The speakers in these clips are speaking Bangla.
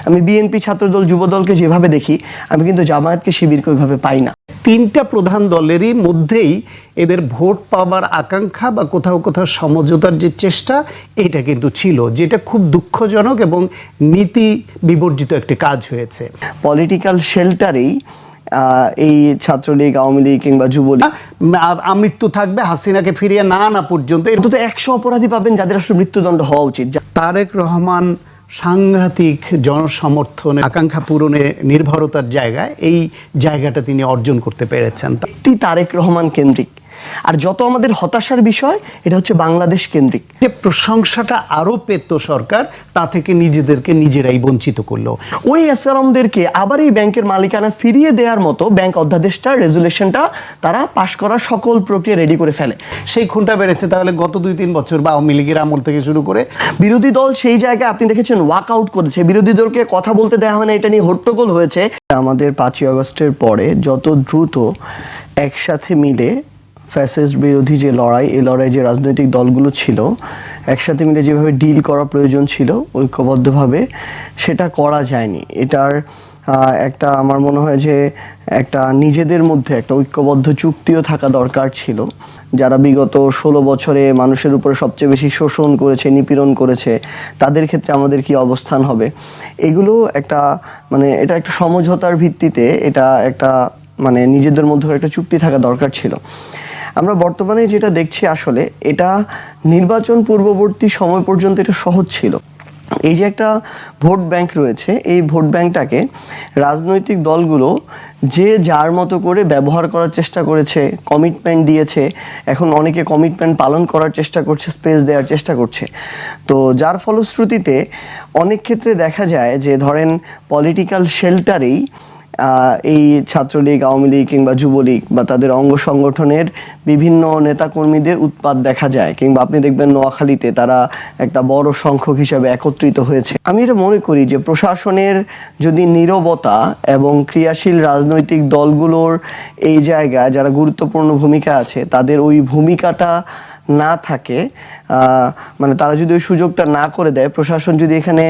আমি বিএনপি, ছাত্রদল, যুবদলকে যেভাবে দেখি, আমি কিন্তু জামায়াতকে, শিবিরকে ওইভাবে পাই না। তিনটা প্রধান দলেরই মধ্যেই এদের ভোট পাওয়ার আকাঙ্ক্ষা বা কোথাও কোথাও সমঝোতার যে চেষ্টা, এটা কিন্তু ছিল, যেটা খুব দুঃখজনক এবং নীতি বিবর্জিত একটি কাজ হয়েছে। পলিটিক্যাল শেল্টারেই এই ছাত্রলীগ, আওয়ামী লীগ কিংবা যুবলীগ আমৃত্যু থাকবে, হাসিনাকে ফিরিয়ে না আনা পর্যন্ত। অন্তত 100 অপরাধী পাবেন যাদের আসলে মৃত্যুদণ্ড হওয়া উচিত। তারেক রহমান সাংঘাতিক জনসমর্থনে, আকাঙ্ক্ষা পূরণে নির্ভরতার জায়গায় এই জায়গাটা তিনি অর্জন করতে পেরেছেন। তারেক রহমান কেন্দ্রিক, আর যত আমাদের হতাশার বিষয়, এটা হচ্ছে বাংলাদেশ কেন্দ্রিক। যে প্রশংসাটা আরও পেত সরকার, তা থেকে নিজেদেরকে নিজেরাই বঞ্চিত করলো। ওই এসআরএমদেরকে আবার এই ব্যাংকের মালিকানা ফিরিয়ে দেওয়ার মতো ব্যাংক অধ্যাদেশটা, রেজুলেশনটা তারা পাশ করার সকল প্রক্রিয়া রেডি করে ফেলে। সেই খুনটা বেড়েছে তাহলে গত 2-3 বছর, বা আওয়ামী লীগের আমল থেকে শুরু করে। বিরোধী দল সেই জায়গায় আপনি দেখেছেন ওয়াক আউট করেছে, বিরোধী দলকে কথা বলতে দেওয়া হয় না, এটা নিয়ে হট্টগোল হয়েছে। আমাদের 5ই আগস্টের পরে যত দ্রুত একসাথে মিলে ফ্যাসিস্ট বিরোধী যে লড়াই, এই লড়াই যে রাজনৈতিক দলগুলো ছিল একসাথে মিলে যেভাবে ডিল করা প্রয়োজন ছিল ঐক্যবদ্ধভাবে, সেটা করা যায়নি। এটার একটা আমার মনে হয় যে একটা নিজেদের মধ্যে একটা ঐক্যবদ্ধ চুক্তিও থাকা দরকার ছিল। যারা বিগত 16 বছরে মানুষের উপরে সবচেয়ে বেশি শোষণ করেছে, নিপীড়ন করেছে, তাদের ক্ষেত্রে আমাদের কি অবস্থান হবে, এগুলো একটা এটা একটা সমঝোতার ভিত্তিতে, এটা একটা নিজেদের মধ্যে একটা চুক্তি থাকা দরকার ছিল। আমরা বর্তমানে যেটা দেখছি, আসলে এটা নির্বাচন পূর্ববর্তী সময় পর্যন্ত এটা সহজ ছিল। এই যে একটা ভোট ব্যাংক রয়েছে, এই ভোট ব্যাংকটাকে রাজনৈতিক দলগুলো যে যার মতো করে ব্যবহার করার চেষ্টা করেছে, কমিটমেন্ট দিয়েছে, এখন অনেকে কমিটমেন্ট পালন করার চেষ্টা করছে, স্পেস দেওয়ার চেষ্টা করছে। তো যার ফলশ্রুতিতে অনেক ক্ষেত্রে দেখা যায় যে ধরেন পলিটিক্যাল শেল্টারেই এই ছাত্রলীগ, আওয়ামী লীগ কিংবা যুবলীগ বা তাদের অঙ্গ সংগঠনের বিভিন্ন নেতাকর্মীদের উৎপাত দেখা যায়, কিংবা আপনি দেখবেন নোয়াখালীতে তারা একটা বড় সংখ্যক হিসাবে একত্রিত হয়েছে। আমি এটা মনে করি যে প্রশাসনের যদি নীরবতা এবং ক্রিয়াশীল রাজনৈতিক দলগুলোর এই জায়গায় যারা গুরুত্বপূর্ণ ভূমিকা আছে, তাদের ওই ভূমিকাটা না থাকে, তারা যদি ওই সুযোগটা না করে দেয়, প্রশাসন যদি এখানে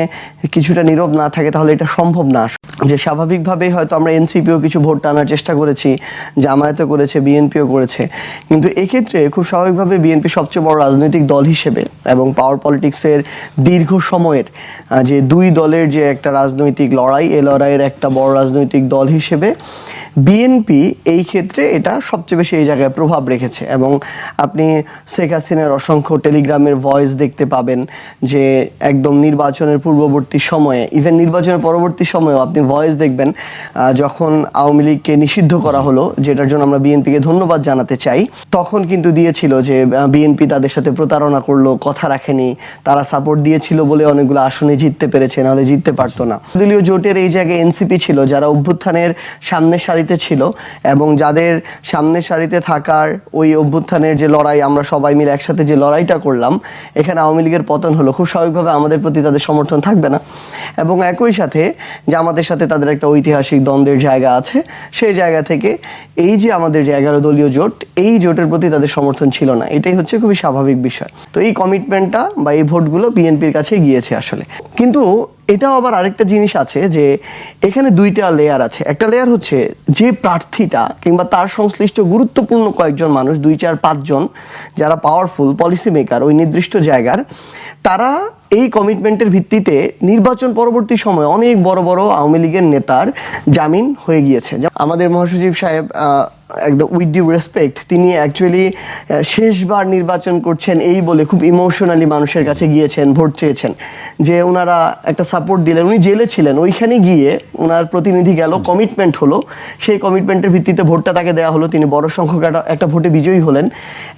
কিছুটা নীরব না থাকে, তাহলে এটা সম্ভব না। যে স্বাভাবিকভাবেই হয়তো আমরা এনসিপিও কিছু ভোট টানার চেষ্টা করেছি, জামায়াতও করেছে, বিএনপিও করেছে, কিন্তু এক্ষেত্রে খুব স্বাভাবিকভাবে বিএনপি সবচেয়ে বড় রাজনৈতিক দল হিসেবে এবং পাওয়ার পলিটিক্সের দীর্ঘ সময়ের যে দুই দলের যে একটা রাজনৈতিক লড়াই, এ লড়াইয়ের একটা বড় রাজনৈতিক দল হিসেবে বিএনপি এই ক্ষেত্রে এটা সবচেয়ে বেশি এই জায়গায় প্রভাব রেখেছে। এবং আপনি শেখ হাসিনার অসংখ্য টেলিগ্রামের ভয়েস দেখতে পাবেন, যে একদম নির্বাচনের পূর্ববর্তী সময়ে, ইভেন নির্বাচনের পরবর্তী সময়েও আপনি ভয়েস দেখবেন, যখন আওয়ামী লীগকে নিষিদ্ধ করা হলো, যেটার জন্য আমরা বিএনপিকে ধন্যবাদ জানাতে চাই, তখন কিন্তু দিয়েছিল যে বিএনপি তাদের সাথে প্রতারণা করলো, কথা রাখেনি, তারা সাপোর্ট দিয়েছিল বলে অনেকগুলো আসনে জিততে পেরেছে, নাহলে জিততে পারতো না। দলীয় জোটের এই জায়গায় এনসিপি ছিল, যারা অভ্যুত্থানের সামনের সারিতে ছিল, এবং যাদের সামনের সারিতে থাকার ওই অভ্যুত্থানের যে লড়াই, আমরা সবাই মিলে একসাথে যে লড়াইটা করলাম, এখানে আওয়ামী লীগের পতন হলো, খুব স্বাভাবিকভাবে আমাদের প্রতি তাদের সমর্থন থাকবে না। এবং একই সাথে যে আমাদের সাথে তাদের একটা ঐতিহাসিক দ্বন্দ্বের জায়গা আছে, সেই জায়গা থেকে এই যে আমাদের যে 11 দলীয় জোট, এই জোটের প্রতি তাদের সমর্থন ছিল না। এটাই হচ্ছে খুবই স্বাভাবিক বিষয়। তো এই কমিটমেন্টটা বা এই ভোটগুলো বিএনপির কাছে গিয়েছে আসলে। কিন্তু এটাও আবার আরেকটা জিনিস আছে, যে এখানে দুইটা লেয়ার আছে। একটা লেয়ার হচ্ছে যে প্রার্থীটা কিংবা তার সংশ্লিষ্ট গুরুত্বপূর্ণ কয়েকজন মানুষ, 2-4-5 জন যারা পাওয়ারফুল পলিসি মেকার ওই নির্দিষ্ট জায়গার, তারা এই কমিটমেন্টের ভিত্তিতে নির্বাচন পরবর্তী সময়ে অনেক বড় বড় আওয়ামী লীগের নেতার জামিন হয়ে গিয়েছে। আমাদের মহাসচিব সাহেব, একদম উইথ ডিউ রেসপেক্ট, তিনি অ্যাকচুয়ালি শেষবার নির্বাচন করছেন এই বলে খুব ইমোশনালি মানুষের কাছে গিয়েছেন, ভোট চেয়েছেন, যে ওনারা একটা সাপোর্ট দিলেন। উনি জেলে ছিলেন, ওইখানে গিয়ে ওনার প্রতিনিধি গেল, কমিটমেন্ট হলো, সেই কমিটমেন্টের ভিত্তিতে ভোটটা তাকে দেওয়া হলো, তিনি বড় সংখ্যক একটা ভোটে বিজয়ী হলেন,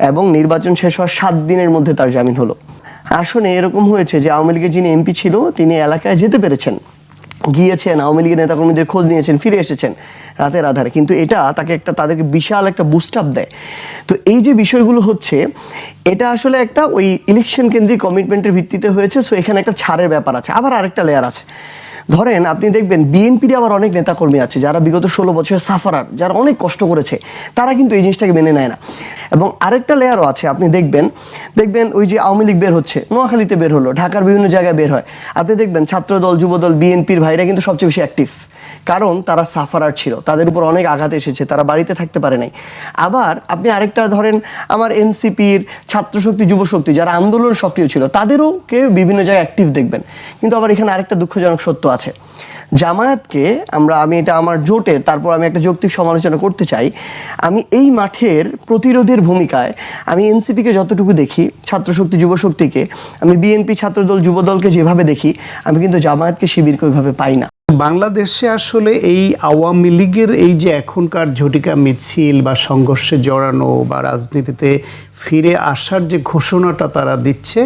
এবং নির্বাচন শেষ হওয়ার 7 দিনের মধ্যে তার জামিন হলো। আসলে এরকম হয়েছে যে আওয়ামী লীগের যিনি এমপি ছিল, তিনি এলাকায় যেতে পেরেছেন, গিয়েছেন, আওয়ামী লীগের নেতাকর্মীদের খোঁজ নিয়েছেন, ফিরে এসেছেন রাতের আধারে, কিন্তু এটা তাদেরকে বিশাল একটা বুস্ট আপ দেয়। তো এই যে বিষয়গুলো হচ্ছে, এটা আসলে একটা ওই ইলেকশন কেন্দ্রিক কমিটমেন্টের ভিত্তিতে হয়েছে। সো এখানে একটা ছাড়ের ব্যাপার আছে। আবার আরেকটা লেয়ার আছে, ধরেন আপনি দেখবেন বিএনপির আবার অনেক নেতাকর্মী আছে যারা বিগত 16 বছরের সাফারার, যারা অনেক কষ্ট করেছে, তারা কিন্তু এই জিনিসটাকে মেনে নেয় না। এবং আরেকটা লেয়ারও আছে, আপনি দেখবেন ওই যে আওয়ামী লীগ বের হচ্ছে, নোয়াখালীতে বের হলো, ঢাকার বিভিন্ন জায়গায় বের হয়, আপনি দেখবেন ছাত্রদল, যুবদল, বিএনপির ভাইরা কিন্তু সবচেয়ে বেশি অ্যাক্টিভ, কারণ তারা সাফারার ছিল, তাদের উপর অনেক আঘাত এসেছে, তারা বাড়িতে থাকতে পারে নাই। আবার আপনি আরেকটা ধরেন আমার এনসিপির ছাত্রশক্তি, যুবশক্তি যারা আন্দোলন সক্রিয় ছিল, তাদেরও কেউ বিভিন্ন জায়গায় অ্যাক্টিভ দেখবেন। কিন্তু আবার এখানে আরেকটা দুঃখজনক সত্য আছে, জামায়াতকে আমি এটা আমার জোটের, তারপর আমি একটা যৌক্তিক সমালোচনা করতে চাই, আমি এই মাঠের প্রতিরোধের ভূমিকায় আমি এনসিপিকে যতটুকু দেখি, ছাত্রশক্তি, যুবশক্তিকে, আমি বিএনপি, ছাত্রদল, যুবদলকে যেভাবে দেখি, আমি কিন্তু জামায়াতকে, শিবিরকে ওইভাবে পাই না। বাংলাদেশে আসলে এই আওয়ামী লীগের এই যে এখনকার ঝটিকা মিছিল বা সংঘর্ষে জড়ানো বা রাজনীতিতে ফিরে আসার যে ঘোষণাটা তারা দিচ্ছে,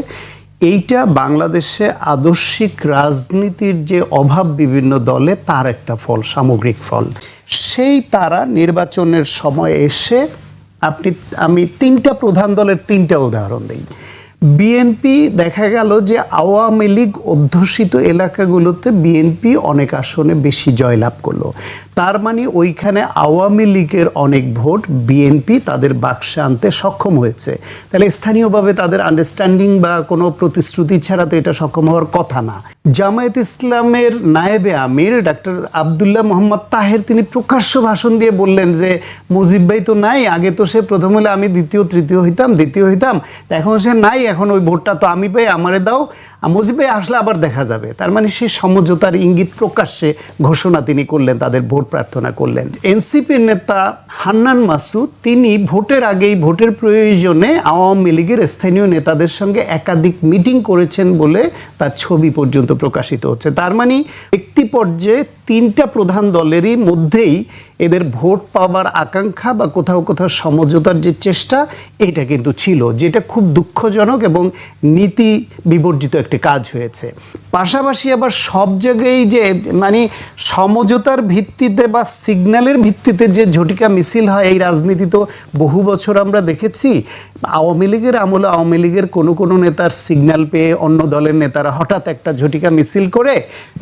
এইটা বাংলাদেশে আদর্শিক রাজনীতির যে অভাব বিভিন্ন দলে, তার একটা ফল, সামগ্রিক ফল। সেই তারা নির্বাচনের সময় এসে আমি তিনটা প্রধান দলের তিনটা উদাহরণ দিই। বিএনপি দেখা গেল যে আওয়ামী লীগ অধ্যুষিত এলাকাগুলোতে বিএনপি অনেক আসনে বেশি জয়লাভ করলো, তার মানে ওইখানে আওয়ামী লীগের অনেক ভোট বিএনপি তাদের বাক্সে আনতে সক্ষম হয়েছে। তাহলে স্থানীয়ভাবে তাদের আন্ডারস্ট্যান্ডিং বা কোনো প্রতিশ্রুতি ছাড়া তো এটা সক্ষম হওয়ার কথা না। জামায়াত ইসলামের নায়েবে আমির ডাক্তার আবদুল্লাহ মোহাম্মদ তাহের তিনি প্রকাশ্য ভাষণ দিয়ে বললেন যে মুজিব ভাই তো নাই, আগে তো সে প্রথম হলে আমি দ্বিতীয় হইতাম, তা এখন সে নাই, এখন ওই ভোটটা তো আমি পাই, আমারে দাও, মুজিব ভাই আসলে আবার দেখা যাবে। তার মানে সে সমঝোতার ইঙ্গিত প্রকাশ্যে ঘোষণা তিনি করলেন, তাদের ভোট প্রার্থনা করলেন। এনসিপির নেতা হান্নান মাসুদ তিনি ভোটের আগেই ভোটের প্রয়োজনে আওয়ামী লীগের স্থানীয় নেতাদের সঙ্গে একাধিক মিটিং করেছেন বলে তার ছবি পর্যন্ত প্রকাশিত হচ্ছে। তার মানে ব্যক্তি পর্যায়ে তিনটা প্রধান দলেরই মধ্যেই এদের ভোট পাওয়ার আকাঙ্ক্ষা বা কোথাও সমঝোতার যে চেষ্টা, এটা কিন্তু ছিল, যেটা খুব দুঃখজনক এবং নীতি বিবর্জিত একটি কাজ হয়েছে। পাশাপাশি আবার সব জায়গায় যে সমঝোতার ভিত্তিতে বা সিগন্যালের ভিত্তিতে যে ঝটিকা মিছিল হয়, এই রাজনীতি তো বহু বছর আমরা দেখেছি। আওয়ামী লীগের আমলে আওয়ামী লীগের কোনো নেতার সিগন্যাল পেয়ে অন্য দলের নেতারা হঠাৎ একটা ঝটিকা মিছিল করে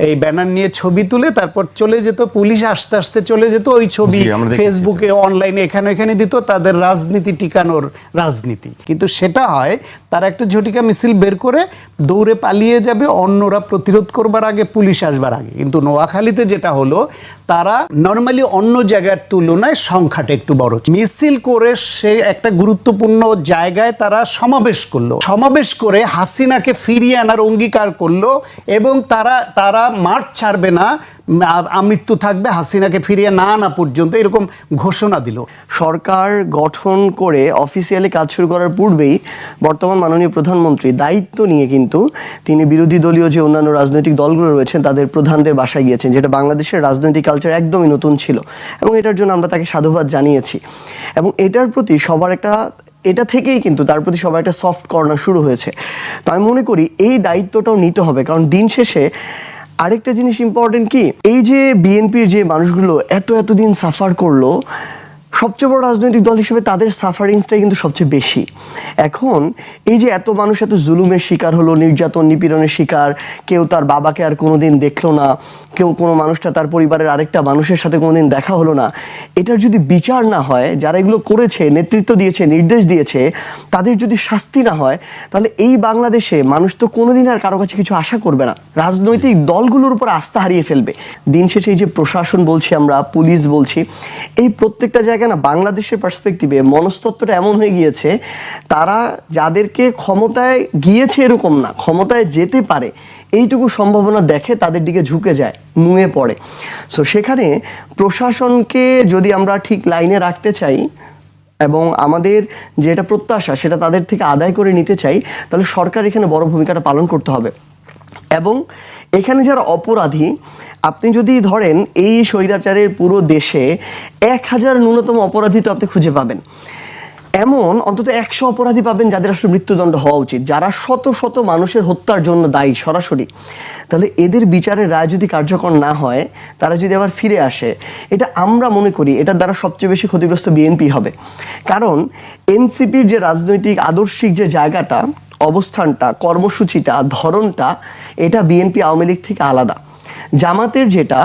এই ব্যানার নিয়ে ছবি তুলে তারপর চলে যেত, পুলিশ আস্তে আস্তে চলে যেত, ওই ছবি ফেসবুকে, অনলাইনে এখানে দিত, তাদের রাজনীতি টিকানোর রাজনীতি। কিন্তু সেটা হয় তারা একটা ঝটিকা মিছিল বের করে দৌড়ে পালিয়ে যাবে, অন্যরা প্রতিরোধ করবার আগে, পুলিশ আসবার আগে। কিন্তু নোয়াখালীতে যেটা হলো, তারা নর্মালি অন্য জায়গার তুলনায় সংখ্যাটা একটু বড় মিছিল করে সে একটা গুরুত্বপূর্ণ জায়গায় তারা সমাবেশ করে হাসিনাকে ফিরিয়ে আনার অঙ্গীকার করলো এবং তারা মাঠ ছাড়বে না, আমৃত্যু থাকবে হাসিনাকে ফিরিয়ে না আনা পর্যন্ত, এরকম ঘোষণা দিল। সরকার গঠন করে অফিসিয়ালি কাজ শুরু করার পূর্বেই বর্তমান মাননীয় প্রধানমন্ত্রী দায়িত্ব নিয়ে কিন্তু তিনি বিরোধী দলীয় যে অন্যান্য রাজনৈতিক দলগুলো রয়েছেন তাদের প্রধানদের বাসায় গিয়েছেন, যেটা বাংলাদেশের রাজনৈতিক কালচার একদমই নতুন ছিল, এবং এটার জন্য আমরা তাকে সাধুবাদ জানিয়েছি। এবং এটার প্রতি এটা থেকেই কিন্তু তার প্রতি সবার একটা সফট কর্নার শুরু হয়েছে। তো আমি মনে করি এই দায়িত্বটাও নিতে হবে, কারণ দিন শেষে আরেকটা জিনিস ইম্পর্টেন্ট কি, এই যে বিএনপির যে মানুষগুলো এতদিন সাফার করলো, সবচেয়ে বড় রাজনৈতিক দল হিসেবে তাদের সাফারিংসটাই কিন্তু সবচেয়ে বেশি। এখন এই যে এত মানুষ এত জুলুমের শিকার হলো, নির্যাতন নিপীড়নের শিকার, কেউ তার বাবাকে আর কোনোদিন দেখলো না, কোনো মানুষটা তার পরিবারের আরেকটা মানুষের সাথে কোনোদিন দেখা হলো না, এটার যদি বিচার না হয়, যারা এগুলো করেছে, নেতৃত্ব দিয়েছে, নির্দেশ দিয়েছে, তাদের যদি শাস্তি না হয়, তাহলে এই বাংলাদেশে মানুষ তো কোনোদিন আর কারো কাছে কিছু আশা করবে না, রাজনৈতিক দলগুলোর উপর আস্থা হারিয়ে ফেলবে। দিন শেষে এই যে প্রশাসন বলছি আমরা, পুলিশ বলছি, এই প্রত্যেকটা জায়গায় না বাংলাদেশের পার্সপেক্টিভে মনস্তত্ত্বটা এমন হয়ে গিয়েছে, তারা যাদেরকে ক্ষমতায় গিয়েছে এরকম না, ক্ষমতায় যেতে পারে এইটুকু সম্ভাবনা দেখে তাদের দিকে ঝুঁকে যায়, নুয়ে পড়ে। সো সেখানে প্রশাসনকে যদি আমরা ঠিক লাইনে রাখতে চাই এবং আমাদের যেটা প্রত্যাশা সেটা তাদের থেকে আদায় করে নিতে চাই, তাহলে সরকার এখানে বড় ভূমিকাটা পালন করতে হবে। এবং এখানে যারা অপরাধী, আপনি যদি ধরেন এই স্বৈরাচারের পুরো দেশে 1000 ন্যূনতম অপরাধী তো আপনি খুঁজে পাবেন, এমন অন্তত 100 অপরাধী পাবেন যাদের আসলে মৃত্যুদণ্ড হওয়া উচিত, যারা শত শত মানুষের হত্যার জন্য দায়ী সরাসরি। তাহলে এদের বিচারের রায় যদি কার্যকর না হয়, তারা যদি আবার ফিরে আসে, এটা আমরা মনে করি এটার দ্বারা সবচেয়ে বেশি ক্ষতিগ্রস্ত বিএনপি হবে। কারণ এনসিপির যে রাজনৈতিক আদর্শিক যে জায়গাটা, অবস্থানটা, কর্মসূচিটা, ধরনটা, এটা বিএনপি আওয়ামী লীগ থেকে আলাদা। জামাতের যেটা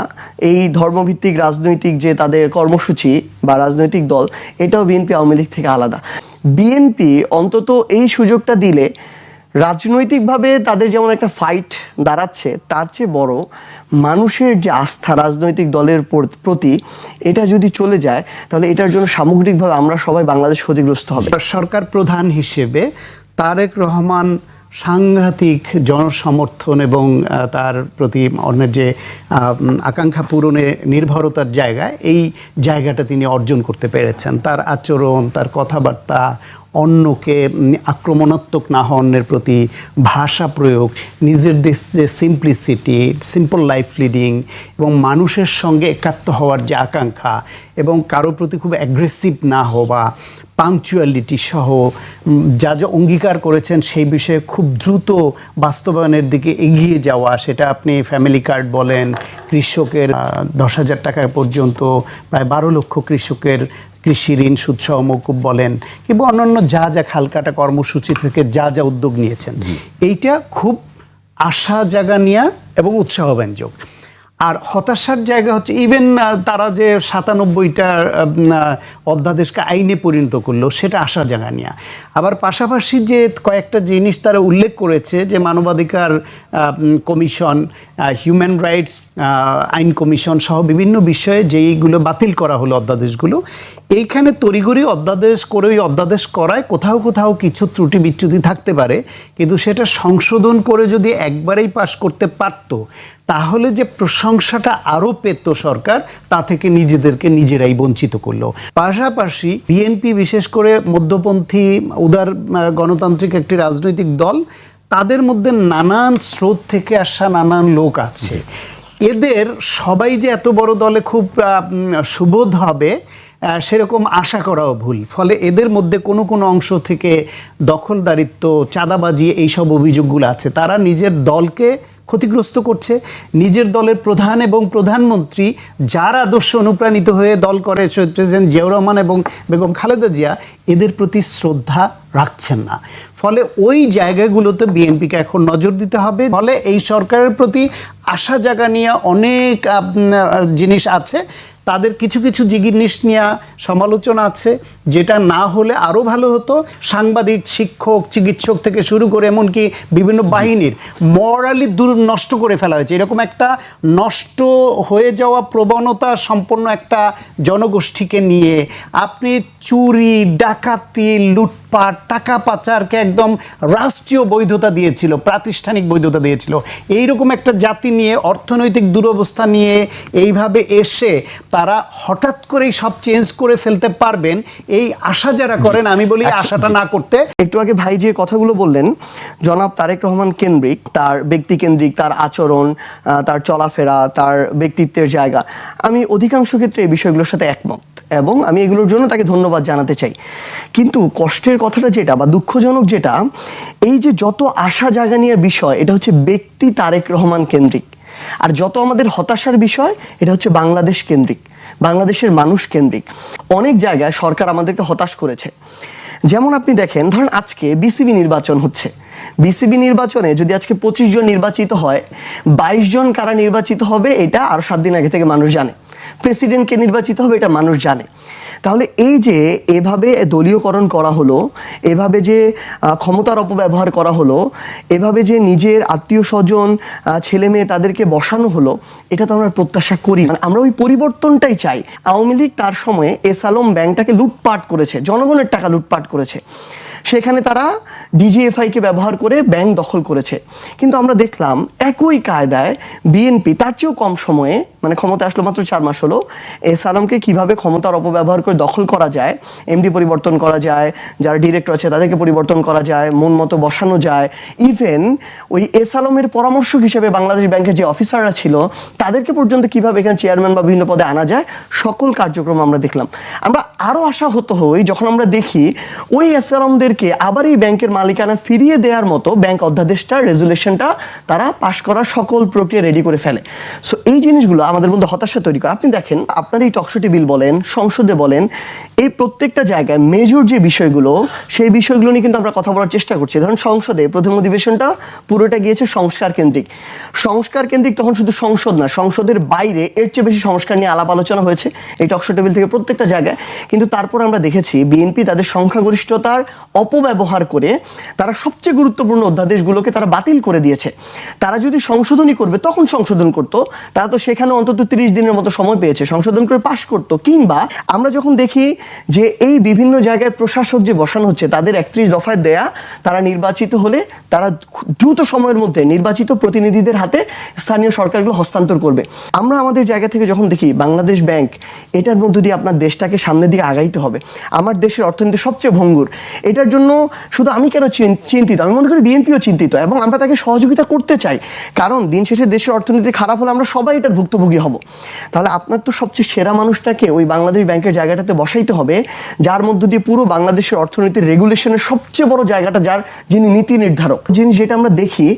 এই ধর্মভিত্তিক রাজনৈতিক যে তাদের কর্মসূচি বা রাজনৈতিক দল, এটাও বিএনপি আওয়ামী লীগ থেকে আলাদা। বিএনপি অন্তত এই সুযোগটা দিলে রাজনৈতিকভাবে তাদের যেমন একটা ফাইট দাঁড়াচ্ছে, তার চেয়ে বড় মানুষের যে আস্থা রাজনৈতিক দলের প্রতি, এটা যদি চলে যায় তাহলে এটার জন্য সামগ্রিকভাবে আমরা সবাই বাংলাদেশ ক্ষতিগ্রস্ত হবে। সরকার প্রধান হিসেবে তারেক রহমান সাংঘাতিক জনসমর্থন এবং তার প্রতি অন্যের যে আকাঙ্ক্ষা পূরণে নির্ভরতার জায়গা, এই জায়গাটা তিনি অর্জন করতে পেরেছেন। তার আচরণ, তার কথাবার্তা, অন্যকে আক্রমণাত্মক না হওয়ার প্রতি ভাষা প্রয়োগ, নিজের দেশে সিম্পলিসিটি, সিম্পল লাইফ লিডিং এবং মানুষের সঙ্গে একাত্ম হওয়ার যে আকাঙ্ক্ষা এবং কারো প্রতি খুব অ্যাগ্রেসিভ না হওয়া, পাংচুয়ালিটি সহ যা যা অঙ্গীকার করেছেন সেই বিষয়ে খুব দ্রুত বাস্তবায়নের দিকে এগিয়ে যাওয়া, সেটা আপনি ফ্যামিলি কার্ড বলেন, কৃষকের 10,000 টাকা পর্যন্ত প্রায় 12 লক্ষ কৃষকের কৃষি ঋণ সুদসহ মওকুফ বলেন, কিংবা অন্যান্য যা যা খালকাটা কর্মসূচি থেকে যা যা উদ্যোগ নিয়েছেন, এইটা খুব আশা জাগানিয়া এবং উৎসাহব্যঞ্জক। আর হতাশার জায়গা হচ্ছে ইভেন তারা যে 97টা অধ্যাদেশকে আইনে পরিণত করলো, সেটা আশা জাগানিয়া। আবার পাশাপাশি যে কয়েকটা জিনিস তারা উল্লেখ করেছে, যে মানবাধিকার কমিশন, হিউম্যান রাইটস আইন কমিশন সহ বিভিন্ন বিষয়ে যেইগুলো বাতিল করা হলো অধ্যাদেশগুলো, এইখানে তড়িঘড়ি অধ্যাদেশ করে ওই অধ্যাদেশ করায় কোথাও কোথাও কিছু ত্রুটি বিচ্যুতি থাকতে পারে, কিন্তু সেটা সংশোধন করে যদি একবারেই পাশ করতে পারত, তাহলে যে প্রশংসাটা আরও পেত সরকার, তা থেকে নিজেদেরকে নিজেরাই বঞ্চিত করলো। পাশাপাশি বিএনপি বিশেষ করে মধ্যপন্থী উদার গণতান্ত্রিক একটি রাজনৈতিক দল, তাদের মধ্যে নানান স্রোত থেকে আসা নানান লোক আছে। এদের সবাই যে এত বড় দলে খুব সুবোধ হবে সেরকম আশা করাও ভুল। ফলে এদের মধ্যে কোনো কোনো অংশ থেকে দখলদারিত্ব, চাঁদাবাজি, এইসব অভিযোগগুলো আছে। তারা নিজের দলকে ক্ষতিগ্রস্ত করছে। নিজের দলের প্রধান এবং প্রধানমন্ত্রী যার আদর্শ অনুপ্রাণিত হয়ে দল করে, শহীদ প্রেসিডেন্ট জিয়াউর রহমান এবং বেগম খালেদা জিয়া, এদের প্রতি শ্রদ্ধা রাখছেন না। ফলে ওই জায়গাগুলোতে বিএনপিকে এখন নজর দিতে হবে। ফলে এই সরকারের প্রতি আশা জাগা নিয়ে অনেক জিনিস আছে, তাদের কিছু কিছু জিনিস নিয়ে সমালোচনা আছে, যেটা না হলে আরও ভালো হতো। সাংবাদিক, শিক্ষক, চিকিৎসক থেকে শুরু করে এমনকি বিভিন্ন বাহিনীর মরালি নষ্ট করে ফেলা হয়েছে। এরকম একটা নষ্ট হয়ে যাওয়া প্রবণতা সম্পন্ন একটা জনগোষ্ঠীকে নিয়ে আপনি চুরি, ডাকাতি, লুটপাট, টাকা পাচারকে একদম রাষ্ট্রীয় বৈধতা দিয়েছিল, প্রাতিষ্ঠানিক বৈধতা দিয়েছিল। এইরকম একটা জাতি নিয়ে, অর্থনৈতিক দুরবস্থা নিয়ে এইভাবে এসে তারা হঠাৎ করেই সব চেঞ্জ করে ফেলতে পারবেন, এই আশা যারা করেন, আমি বলি আশাটা না করতে। একটু আগে ভাই যে কথাগুলো বললেন, জনাব তারেক রহমান কেন্দ্রিক, তার ব্যক্তি কেন্দ্রিক, তার আচরণ, তার চলাফেরা, তার ব্যক্তিত্বের জায়গা, আমি অধিকাংশ ক্ষেত্রে এই বিষয়গুলোর সাথে একমত এবং আমি এগুলোর জন্য তাকে ধন্যবাদ জানাতে চাই। কিন্তু কষ্টের কথাটা যেটা বা দুঃখজনক যেটা, এই যে যত আশা জাগানিয়া বিষয়, এটা হচ্ছে ব্যক্তি তারেক রহমান কেন্দ্রিক, আর যত আমাদের হতাশার বিষয়, এটা হচ্ছে বাংলাদেশ কেন্দ্রিক, বাংলাদেশের মানুষ কেন্দ্রিক। অনেক জায়গায় সরকার আমাদেরকে হতাশ করেছে। যেমন আপনি দেখেন, ধরেন আজকে বিসিবি নির্বাচন হচ্ছে, বিসিবি নির্বাচনে যদি আজকে 25 জন নির্বাচিত হয়, 22 জন কারা নির্বাচিত হবে এটা আরো 7 দিন আগে থেকে মানুষ জানে। প্রেসিডেন্টকে নির্বাচিত হবে এটা মানুষ জানে। তাহলে এই যে এভাবে দলীয়করণ করা হলো, এভাবে যে ক্ষমতার অপব্যবহার করা হলো, এভাবে যে নিজের আত্মীয় স্বজন, ছেলে মেয়ে তাদেরকে বসানো হলো, এটা তো আমরা প্রত্যাশা করি। আমরা ওই পরিবর্তনটাই চাই। আওয়ামী লীগ তার সময়ে এস আলম ব্যাংকটাকে লুটপাট করেছে, জনগণের টাকা লুটপাট করেছে, সেখানে তারা ডিজিএফআইকে ব্যবহার করে ব্যাংক দখল করেছে। কিন্তু আমরা দেখলাম একই কায়দায় বিএনপি তার চেয়েও কম সময়ে, মানে ক্ষমতা আসলো মাত্র 4 মাস হলো, এস আলমকে কীভাবে ক্ষমতার অপব্যবহার করে দখল করা যায়, এমডি পরিবর্তন করা যায়, যারা ডিরেক্টর আছে তাদেরকে পরিবর্তন করা যায়, মন মতো বসানো যায়। ইভেন ওই এস আলমের পরামর্শক হিসেবে বাংলাদেশ ব্যাংকের যে অফিসাররা ছিল তাদেরকে পর্যন্ত কীভাবে এখানে চেয়ারম্যান বা বিভিন্ন পদে আনা যায়, সকল কার্যক্রম আমরা দেখলাম। আমরা আরও আশাহত হই যখন আমরা দেখি ওই এস আলমদের আবার এই ব্যাংকের মালিকানা ফিরিয়ে দেওয়ার মতো ব্যাংক অধ্যাদেশটা, রেজুলেশনটা তারা পাশ করার সকল প্রক্রিয়া রেডি করে ফেলে। সো এই জিনিসগুলো আমাদের মধ্যে হতাশা তৈরি করে। আপনি দেখেন, আপনার এই টকশো টেবিল বলেন, সংসদে বলেন, এই প্রত্যেকটা জায়গায় মেজর যে বিষয়গুলো, সেই বিষয়গুলো নিয়ে কিন্তু আমরা কথা বলার চেষ্টা করছি। ধরুন সংসদে প্রথম অধিবেশনটা পুরোটা গিয়েছে সংস্কার কেন্দ্রিক। সংস্কার কেন্দ্রিক তখন শুধু সংসদ না, সংসদের বাইরে এর চেয়ে বেশি সংস্কার নিয়ে আলাপ আলোচনা হয়েছে এই টকশো টেবিল থেকে প্রত্যেকটা জায়গায়। কিন্তু তারপর আমরা দেখেছি বিএনপি তাদের সংখ্যাগরিষ্ঠতার অপব্যবহার করে তারা সবচেয়ে গুরুত্বপূর্ণ অধ্যাদেশগুলোকে তারা বাতিল করে দিয়েছে। তারা যদি সংশোধনী করবে তখন সংশোধন করতো, তারা তো সেখানে অন্তত 30 দিনের মতো সময় পেয়েছে, সংশোধন করে পাশ করতো। কিংবা আমরা যখন দেখি যে এই বিভিন্ন জায়গায় প্রশাসক যে বসানো হচ্ছে, তাদের 31 দফায় দেয়া, তারা নির্বাচিত হলে তারা দ্রুত সময়ের মধ্যে নির্বাচিত প্রতিনিধিদের হাতে স্থানীয় সরকারগুলো হস্তান্তর করবে। আমরা আমাদের জায়গা থেকে যখন দেখি বাংলাদেশ ব্যাংক, এটার মধ্য দিয়ে আপনার দেশটাকে সামনের দিকে আগাইতে হবে, আমার দেশের অর্থনীতি সবচেয়ে ভঙ্গুর, এটার জন্য শুধু আমি কেন চিন্তিত, আমি মনে করি বিএনপিও চিন্তিত এবং আমরা তাকে সহযোগিতা করতে চাই। কারণ দিন শেষে দেশের অর্থনীতি খারাপ হলে আমরা সবাই এটার ভুক্তভোগী হব। তাহলে আপনার তো সবচেয়ে সেরা মানুষটাকে ওই বাংলাদেশ ব্যাংকের জায়গাটাতে বসাইতে হবে, যার মধ্য দিয়ে পুরো বাংলাদেশের অর্থনীতির রেগুলেশনের সবচেয়ে বড় জায়গাটা, যার যিনি নীতি নির্ধারক। জিনিস যেটা আমরা দেখি,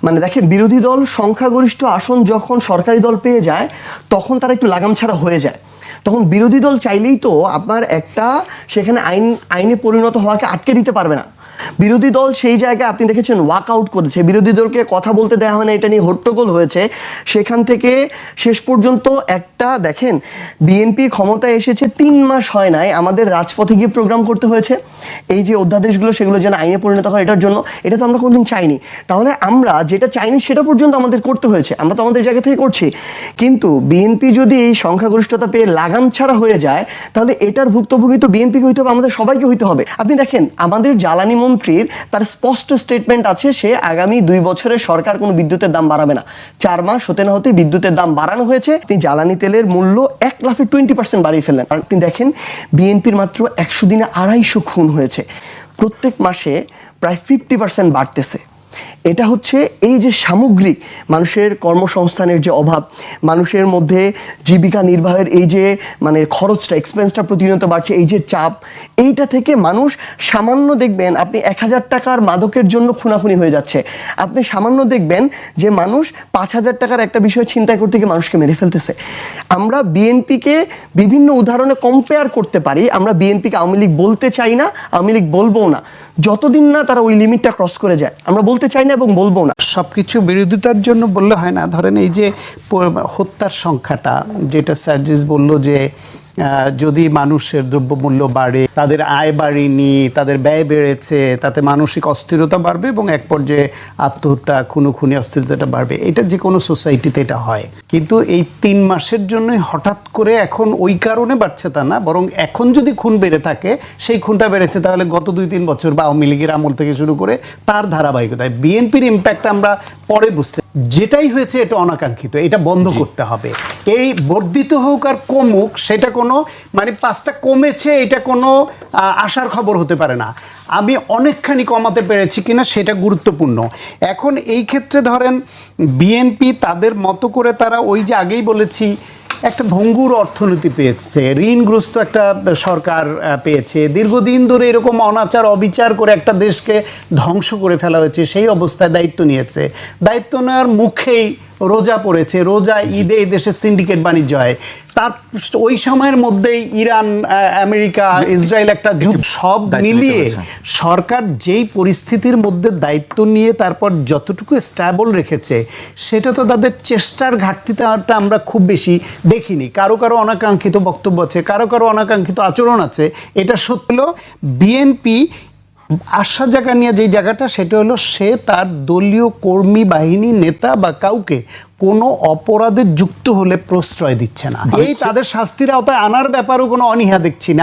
মানে দেখেন, বিরোধী দল সংখ্যাগরিষ্ঠ আসন যখন সরকারি দল পেয়ে যায় তখন তারা একটু লাগাম ছাড়া হয়ে যায়। তখন বিরোধী দল চাইলেই তো আপনার একটা সেখানে আইনে পরিণত হওয়াকে আটকে দিতে পারবে না। বিরোধী দল সেই জায়গায় আপনি দেখেছেন ওয়াক আউট করেছে, বিরোধী দলকে কথা বলতে দেওয়া হয় না, এটা নিয়ে হট্টগোল হয়েছে। সেখান থেকে শেষ পর্যন্ত একটা দেখেন, বিএনপি ক্ষমতায় এসেছে 3 মাস হয় নাই, আমাদের রাজপথে গিয়ে প্রোগ্রাম করতে হয়েছে এই যে অধ্যাদেশগুলো সেগুলো যেন আইনে পরিণত হয় এটার জন্য। এটা তো আমরা কোনোদিন চাইনি। তাহলে আমরা যেটা চাইনি সেটা পর্যন্ত আমাদের করতে হয়েছে, আমরা তো আমাদের জায়গা থেকে করছি। কিন্তু বিএনপি যদি এই সংখ্যাগরিষ্ঠতা পেয়ে লাগাম ছাড়া হয়ে যায়, তাহলে এটার ভুক্তভোগী তো বিএনপিকে হইতে হবে, আমাদের সবাইকে হইতে হবে। আপনি দেখেন, আমাদের জ্বালানি মন্ত্রীর তার স্পষ্ট স্টেটমেন্ট আছে, সে আগামী 2 বছরে সরকার কোনো বিদ্যুতের দাম বাড়াবে না। 4 মাস হতে না হতে বিদ্যুতের দাম বাড়ানো হয়েছে। তিনি জ্বালানি তেলের মূল্য 1 লাফে 20% বাড়িয়ে ফেললেন। আর আপনি দেখেন, বিএনপির মাত্র 100 দিনে 250 খুন হয়েছে, প্রত্যেক মাসে প্রায় 50% বাড়তেছে। এটা হচ্ছে এই যে সামগ্রিক মানুষের কর্মসংস্থানের যে অভাব, মানুষের মধ্যে জীবিকা নির্বাহের এই যে মানে খরচটা, এক্সপেন্সটা প্রতিনিয়ত বাড়ছে, এই যে চাপ, এইটা থেকে মানুষ সামান্য দেখবেন আপনি 1000 টাকার মাদকের জন্য খুনাখুনি হয়ে যাচ্ছে। আপনি সামান্য দেখবেন যে মানুষ 5000 টাকার একটা বিষয় চিন্তা করতে গিয়ে মানুষকে মেরে ফেলতেছে। আমরা বিএনপিকে বিভিন্ন উদাহরণে কম্পেয়ার করতে পারি। আমরা বিএনপিকে আওয়ামী লীগ বলতে চাই না, আওয়ামী লীগ বলবো না, যতদিন না তারা ওই লিমিটটা ক্রস করে যায়। আমরা বলতে চাই না এবং বলবো না। সবকিছু বিরোধিতার জন্য বললে হয় না। ধরেন এই যে হত্যার সংখ্যাটা, যেটা সার্জিস বলল যে যদি মানুষের দ্রব্যমূল্য বাড়ে, তাদের আয় বাড়েনি, তাদের ব্যয় বেড়েছে, তাতে মানসিক অস্থিরতা বাড়বে এবং এক পর্যায়ে আত্মহত্যা, খুনোখুনি অস্থিরতাটা বাড়বে। এটা যে কোনো সোসাইটিতে এটা হয়। কিন্তু এই 3 মাসের জন্যই হঠাৎ করে এখন ওই কারণে বাড়ছে তা না, বরং এখন যদি খুন বেড়ে থাকে, সেই খুনটা বেড়েছে তাহলে গত 2-3 বছর বা আওয়ামী লীগের আমল থেকে শুরু করে তার ধারাবাহিকতায় বিএনপির ইম্প্যাক্ট আমরা পরে বুঝতে, যেটাই হয়েছে এটা অনাকাঙ্ক্ষিত, এটা বন্ধ করতে হবে। এই বর্ধিত হোক আর কমুক, সেটা কোনো মানে 5টা কমেছে এটা কোনো আশার খবর হতে পারে না। আমি অনেকখানি কমাতে পেরেছি কিনা সেটা গুরুত্বপূর্ণ। এখন এই ক্ষেত্রে ধরেন বিএনপি তাদের মতো করে তারা ওই যে আগেই বলেছি একটা ভঙ্গুর অর্থনীতি পেয়েছে, ঋণগ্রস্ত একটা সরকার পেয়েছে, দীর্ঘদিন ধরে এরকম অনাচার অবিচার করে একটা দেশকে ধ্বংস করে ফেলা হয়েছে, সেই অবস্থায় দায়িত্ব নিয়েছে। দায়িত্ব নেওয়ার মুখেই রোজা পড়েছে, রোজা ঈদে এই দেশে সিন্ডিকেট বাণিজ্য হয়। তার ওই সময়ের মধ্যেই ইরান, আমেরিকা, ইসরায়েল একটা যুদ্ধ, সব মিলিয়ে সরকার যেই পরিস্থিতির মধ্যে দায়িত্ব নিয়ে তারপর যতটুকু স্ট্যাবল রেখেছে, সেটা তো তাদের চেষ্টার ঘাটতিটা আমরা খুব বেশি দেখিনি। কারো কারো অনাকাঙ্ক্ষিত বক্তব্য আছে, কারো কারো অনাকাঙ্ক্ষিত আচরণ আছে। এটা সত্য হলো বিএনপি আশা জায়গা নিয়ে যেই জায়গাটা, সেটা হলো সে তার দলীয় কর্মী বাহিনী, নেতা বা কাউকে কোনো অপরাধে যুক্ত হলে প্রশ্রয় দিচ্ছে না। এই তাদের শাস্তির আওতায় আনার ব্যাপারেও কোনো অনীহা দেখছি না।